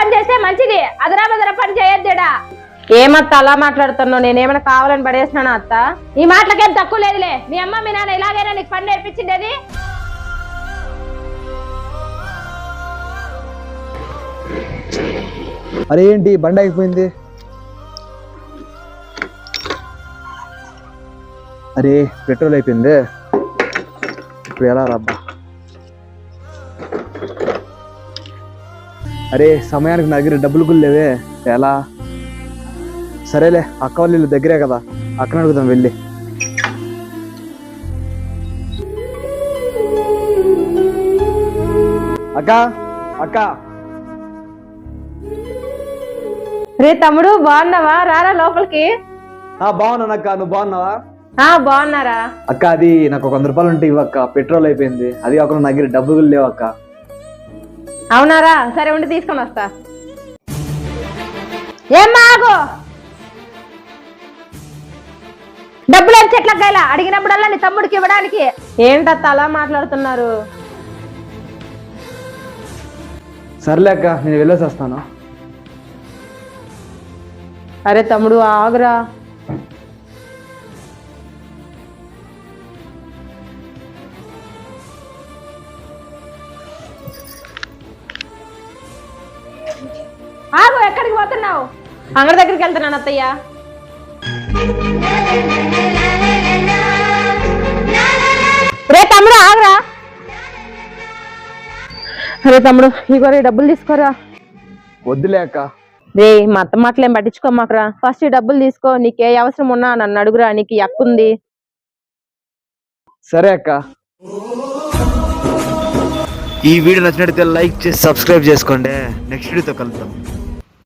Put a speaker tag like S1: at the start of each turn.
S1: పని చేస్తే మంచిది, అదరా బదరా పని చేయొద్దుడా.
S2: ఏమత్త అలా మాట్లాడుతున్నావు? నేనేమైనా కావాలని పడేసినానా అత్త?
S1: ఈ మాటలకేం తక్కువ లేదులే. మీ అమ్మ మీ నాన్న ఇలాగైనా నీకు పని నేర్పించిండేది.
S3: అరే ఏంటి బండి అయిపోయింది? అరే పెట్రోల్ అయిపోయింది, ఇప్పుడు ఎలా రాబ్బా? అరే సమయానికి నా దగ్గర డబ్బులు కూడా లేవే, ఎలా? సరేలే, అక్క వాళ్ళు ఇల్లు దగ్గరే కదా, అక్కడ అడుగుదాం వెళ్ళి. అక్క అక్క.
S2: రే తమ్ముడు, బాగున్నావా? రారా లోపలికి.
S3: బాగున్నాను అక్క, నువ్వు బాగున్నావా?
S2: బాగున్నారా
S3: అక్క? అది నాకు 100 రూపాయలు ఉంటే ఇవ్వక్క, పెట్రోల్ అయిపోయింది. అది కాకుండా నా దగ్గర డబ్బులు లేవు అక్క.
S2: అవునారా? సరే ఉండి తీసుకొని వస్తా.
S1: ఏమ్మా ఆగు, డబ్బులు ఏం చెట్లకు గాయలా? అడిగినప్పుడల్లా నీ తమ్ముడికి ఇవ్వడానికి.
S2: ఏంటత్త అలా మాట్లాడుతున్నారు?
S3: సర్లే అక్క, నేను వెళ్ళేసి వస్తాను.
S2: అరే తమ్ముడు ఆగురా.
S1: ఆగు, ఎక్కడికి పోతున్నావు?
S2: అంగడి దగ్గరికి వెళ్తున్నాను అత్తయ్య. రే తమ్ముడు ఆగురా. అరే తమ్ముడు ఇగో డబ్బులు తీసుకోరా.
S3: వద్దులే అక్క.
S2: రే మా అత్త మాటలేం పట్టించుకోమాకరా. ఫస్ట్ ఈ డబ్బులు తీసుకో, నీకే అవసరం ఉన్నా నన్ను అడుగురా, నీకు ఈ హక్కు ఉంది.
S3: సరే అక్క. ఈ వీడియో నచ్చినట్లయితే లైక్ చేసి సబ్స్క్రైబ్ చేసుకోండి. నెక్స్ట్ వీడియోతో కలుద్దాం.